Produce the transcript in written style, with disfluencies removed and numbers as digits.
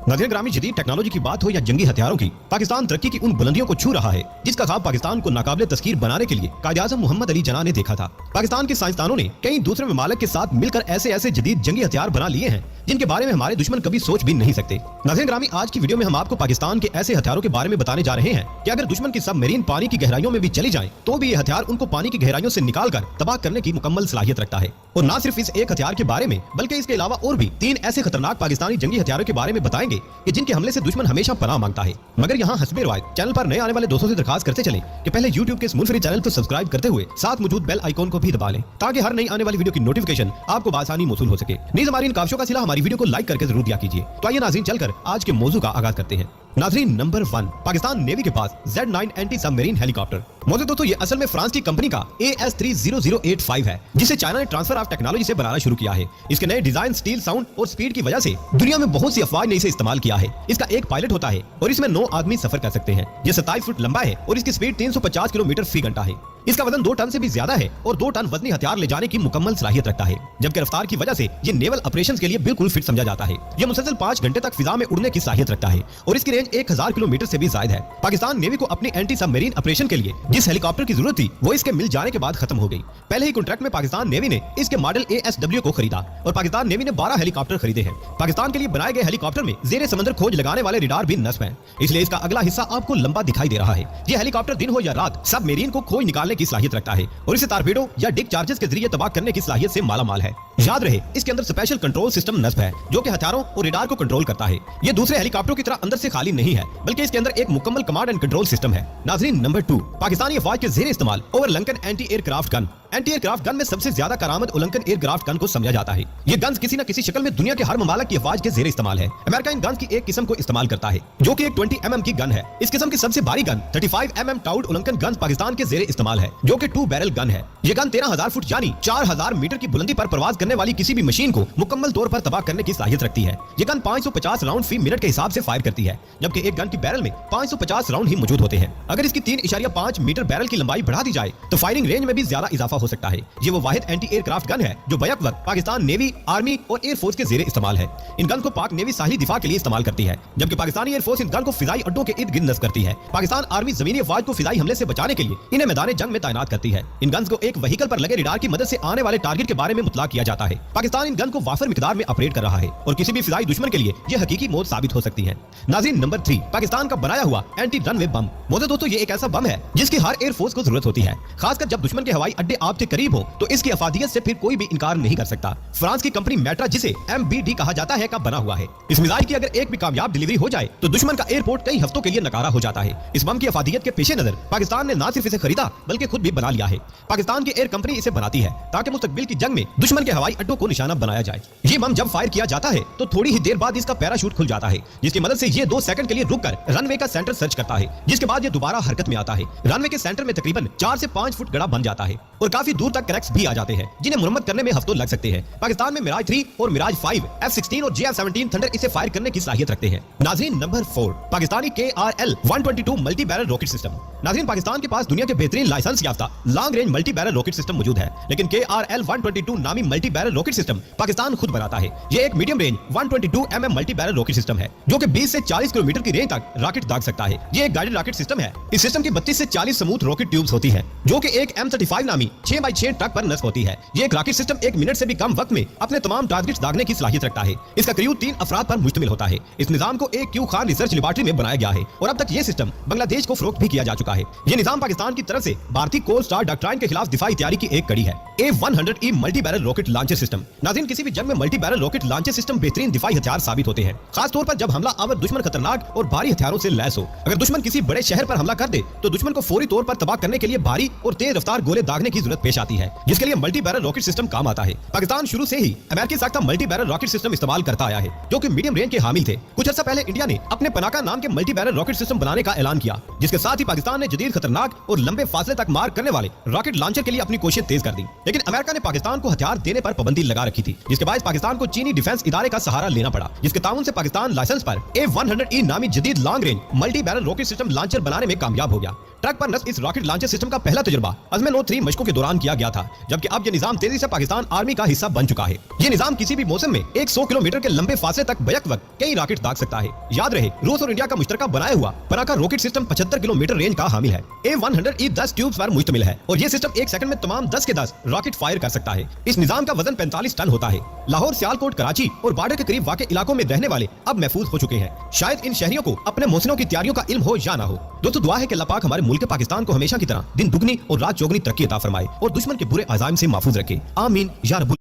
नाज़रीन ग्रामी, जदीद टेक्नोलॉजी की बात हो या जंगी हथियारों की, पाकिस्तान तरक्की की उन बुलंदियों को छू रहा है जिसका ख्वाब पाकिस्तान को नाकाबिले तस्कीर बनाने के लिए कायद-ए-आज़म मोहम्मद अली जिन्ना ने देखा था। पाकिस्तान के साइंसदानों ने कई दूसरे ममालिक के साथ मिलकर ऐसे ऐसे जदीद जंगी हथियार बना लिए हैं जिनके बारे में हमारे दुश्मन कभी सोच भी नहीं सकते। नाज़रीन ग्रामी, आज की वीडियो में हम आपको पाकिस्तान के ऐसे हथियारों के बारे में बताने जा रहे हैं कि अगर दुश्मन की सबमरीन पानी की गहराइयों में भी चली जाए तो भी ये हथियार उनको पानी की गहराइयों से निकालकर तबाह करने की मुकम्मल सलाहियत रखता है। और न सिर्फ इस एक हथियार के बारे में बल्कि इसके अलावा और भी 3 ऐसे खतरनाक पाकिस्तानी जंगी हथियारों के बारे में बताएंगे कि जिनके हमले से दुश्मन हमेशा पनाह मांगता है। मगर यहाँ हस्बे रिवायत चैनल पर नए आने वाले दोस्तों से दरखास्त करते चलें कि पहले YouTube के इस मुनफरिद चैनल को सब्सक्राइब करते हुए साथ मौजूद बेल आइकॉन को भी दबा लें ताकि हर नई आने वाली वीडियो की नोटिफिकेशन आपको आसानी मौसूल हो सके। नीज़ हमारी इन काविशों का सिला हमारी वीडियो को लाइक करके जरूर दिया कीजिए। तो आइए नाज़रीन चलकर आज के मौजू का आगाज करते हैं। नाज़रीन नंबर 1, पाकिस्तान नेवी के पास Z9 एंटी सबमरीन हेलीकॉप्टर। मौजूद दोस्तों, ये असल में फ्रांस की कंपनी का AS30085 है जिसे चाइना ने ट्रांसफर ऑफ टेक्नोलॉजी से बनाना शुरू किया है। इसके नए डिजाइन, स्टील, साउंड और स्पीड की वजह से दुनिया में बहुत सी अफवाज ने इसे इस्तेमाल किया है। इसका एक पायलट होता है और इसमें 9 आदमी सफर कर सकते हैं। ये 27 फुट लंबा है और इसकी स्पीड 350 किलोमीटर फी घंटा है। इसका वजन 2 टन से भी ज्यादा है और 2 टन वजनी हथियार ले जाने की मुकम्मल सलाहियत रखता है, जबकि रफ्तार की वजह से ये नेवल ऑपरेशंस के लिए बिल्कुल फिट समझा जाता है। ये मुसलसल 5 घंटे तक फिजा में उड़ने की सलाहियत रखता है और इसकी रेंज 1000 किलोमीटर से भी ज्यादा है। पाकिस्तान नेवी को अपनी एंटी सबमरीन ऑपरेशन के लिए जिस हेलीकॉप्टर की जरूरत थी वो इसके मिल जाने के बाद खत्म हो गई। पहले ही कॉन्ट्रैक्ट में पाकिस्तान नेवी ने इसके मॉडल ASW को खरीदा और पाकिस्तान नेवी ने 12 हेलीकॉप्टर खरीदे हैं। पाकिस्तान के लिए बनाए गए हेलीकॉप्टर में ज़ेरे समंदर खोज लगाने वाले रिडार भी नस्ब है, इसलिए इसका अगला हिस्सा आपको लंबा दिखाई दे रहा है। ये हेलीकॉप्टर दिन हो या रात सबमरीन को खोज निकालने की सलाहियत रखता है और इसे टारपीडो या डिक चार्जेस के जरिए तबाह करने की सलाहियत से मालामाल है। याद रहे, इसके अंदर स्पेशल कंट्रोल सिस्टम नस्ब है जो कि हथियारों और रिडार को कंट्रोल करता है। ये दूसरे हेलीकॉप्टरों की तरह अंदर से खाली नहीं है, बल्कि इसके अंदर एक मुकम्मल कमांड एंड कंट्रोल सिस्टम है। नाज़रीन नंबर 2, पाकिस्तानी अफवाज के ज़ेरे इस्तेमाल Oerlikon anti aircraft gun. Anti aircraft gun में सबसे ज्यादा करामत उल्लंघन एयरक्राफ्ट गन को समझा जाता है। ये गन्स किसी न किसी शक्ल में दुनिया के हर ममालिक की अफवाज के ज़ेरे इस्तेमाल है। अमेरिका इन गन्स की एक किस्म को इस्तेमाल करता है जो कि एक 20 mm की गन है। इस किस्म की सबसे भारी गन 35 mm टाउड उल्लंघन गन पाकिस्तान के ज़ेरे इस्तेमाल है जो कि 2 बैरल गन है। ये गन 13,000 फुट यानी 4,000 मीटर की बुलंदी पर परवाज करने वाली किसी भी मशीन को मुकम्मल तौर पर तबाह करने की सलाहियत रखती है। ये गन 550 राउंड फी मिनट के हिसाब से फायर करती है, जबकि एक गन की बैरल में 550 राउंड ही मौजूद होते हैं। अगर इसकी 3.5 मीटर बैरल की लंबाई बढ़ा दी जाए तो फायरिंग रेंज में भी ज्यादा इजाफा हो सकता है। ये वो वाहिद एंटी एयरक्राफ्ट गन है जो बैक वक्त पाकिस्तान नेवी, आर्मी और एयरफोर्स के ज़ेरे इस्तेमाल है। इन गन को पाक नेवी साहली दिफा के लिए इस्तेमाल करती है, जबकि पाकिस्तानी एयरफोर्स इन गन को फिजाई अड्डों के इर्द गिर्द नस्ब करती है। पाकिस्तान आर्मी जमीनी अफवाज को फिजाई हमले से बचाने के लिए इन्हें मैदान जंग में तैनात करती है। इन गन्स को एक व्हीकल पर लगे रिडार की मदद से आने वाले टारगेट के बारे में मुतला किया जाता है। पाकिस्तान इन गन को वाफर मिकदार में ऑपरेट कर रहा है और किसी भी फिजाई दुश्मन के लिए यह हकीकी मौत साबित हो सकती है। नाज़रीन नंबर 3, पाकिस्तान का बनाया हुआ एंटी रनवे बम। मौजूद दोस्तों, ये एक ऐसा बम है जिसकी हर एयरफोर्स को जरूरत होती है, खासकर जब दुश्मन के हवाई अड्डे आपके करीब हो तो इसकी अफादियत से फिर कोई भी इनकार नहीं कर सकता। फ्रांस की कंपनी मेट्रा, जिसे MBD कहा जाता है, का बना हुआ है। इस मिसाइल की अगर एक भी कामयाब डिलीवरी हो जाए तो दुश्मन का एयरपोर्ट कई हफ्तों के लिए नकारा हो जाता है। इस बम की अफादियत के पेश नजर पाकिस्तान ने न सिर्फ इसे खरीदा बल्कि खुद भी बना लिया है। पाकिस्तान की एयर कंपनी इसे बनाती है ताकि मुस्तकबिल की जंग में दुश्मन के हवाई अड्डों को निशाना बनाया जाए। ये बम जब फायर किया जाता है तो थोड़ी ही देर बाद इसका पैराशूट खुल जाता है, जिसकी मदद से ये 2 सेकंड के लिए रुककर रनवे का सेंटर सर्च करता है, जिसके बाद ये दोबारा हरकत में आता है। रनवे के सेंटर में तकरीबन 4 से 5 फुट गड़ा बन जाता है और काफी दूर तक क्रैक्स भी आ जाते हैं जिन्हें मुरम्मत करने में हफ्तों लग सकते हैं। पाकिस्तान में मिराज 3 और मिराज 5, F-16 और JF-17 थंडर इसे फायर करने की सलाहियत रखते हैं। नाज़रीन नंबर 4, Pakistani KRL-122 multi barrel rocket system. नाज़रीन, पाकिस्तान के पास दुनिया के बेहतरीन लाइसेंस याफ्ता long range multi barrel rocket system मौजूद है, लेकिन KRL-122 नामी multi barrel rocket system Pakistan खुद बनाता है। ये एक medium range 122 mm multi barrel rocket system है जो कि 20 से 40 किलोमीटर की रेंज तक रॉकेट दाग सकता है। ये एक गाइडेड रॉकेट सिस्टम है। इस सिस्टम की 32 से 40 स्मूथ रॉकेट ट्यूब्स होती है जो कि एक M35 नामी 6x6 ट्रक पर नस्ब होती है। ये एक रॉकेट सिस्टम 1 मिनट से भी कम वक्त में अपने तमाम टारगेट्स दागने की सलाहियत रखता है। इसका क्रू 3 अफराद पर मुश्तमिल होता है। इस निजाम को AQ खान रिसर्च लेबोरेटरी में बनाया गया है और अब तक ये सिस्टम बांग्लादेश को फरोख्त भी किया जा चुका है। ये निजाम पाकिस्तान की तरफ से भारतीय कोल स्टार डॉक्ट्राइन के खिलाफ दिफाई तैयारी की एक कड़ी है। A100E multi barrel rocket launcher system. नाज़रीन, किसी भी जंग में multi barrel rocket launcher system बेहतरीन दिफाई हथियार साबित होते हैं, खास तौर पर जब हमला आवर दुश्मन खतरनाक और भारी हथियारों से लैस हो। अगर दुश्मन किसी बड़े शहर पर हमला कर दे तो दुश्मन को फौरी तौर पर तबाह करने के लिए भारी और तेज रफ्तार गोले दागने की जरूरत पेश आती है, जिसके लिए मल्टी बैरल रॉकेट सिस्टम काम आता है। पाकिस्तान शुरू से ही अमेरिकी साख्ता मल्टी बैरल रॉकेट सिस्टम इस्तेमाल करता आया है जो कि मीडियम रेंज के हामिल थे। कुछ अर्सा पहले इंडिया ने अपने पनाका नाम के मल्टी बैरल रॉकेट सिस्टम बनाने का ऐलान किया, जिसके साथ ही पाकिस्तान ने जदीद खतरनाक और लंबे फासले तक मार करने वाले रॉकेट लॉन्चर के लिए अपनी कोशिश तेज कर दी। लेकिन अमेरिका ने पाकिस्तान को हथियार देने पर पाबंदी लगा रखी थी, जिसके बाद पाकिस्तान को चीनी डिफेंस इदारे का सहारा लेना पड़ा, जिसके ताउन से पाकिस्तान लाइसेंस पर A100E नामी जदीद long range multi barrel rocket system launcher बनाने में कामयाब हो गया। ट्रक पर नस्ब इस रॉकेट लॉन्चर सिस्टम का पहला तजुर्बा अजमेर 3 मशकों के दौरान किया गया था, जबकि अब यह निजाम तेजी से पाकिस्तान आर्मी का हिस्सा बन चुका है। ये निजाम किसी भी मौसम में 100 किलोमीटर के लंबे फासले तक बैक वक्त कई रॉकेट दाग सकता है। याद रहे, रूस और इंडिया का मुश्तरका बनाया हुआ पराका रॉकेट सिस्टम 75 किलोमीटर रेंज का हामिल है। A100E 10 ट्यूब्स पर मुश्तमिल है और ये सिस्टम 1 सेकंड में तमाम 10 के 10 रॉकेट फायर कर सकता है। इस निजाम का वजन 45 टन होता है। लाहौर, सियालकोट, कराची और बॉर्डर के करीब वाक़े इलाकों में रहने वाले अब महफूज हो चुके हैं। शायद इन शहरियों को अपने मोहसिनों की तैयारियों का इल्म हो या ना हो। दोस्तों, दुआ है कि अल्लाह पाक हमारे मुल्क पाकिस्तान को हमेशा की तरह दिन दुगनी और रात चौगनी तरक्की अता फरमाए और दुश्मन के बुरे अज़ाइम से महफूज रखे। आमीन या रब्बुल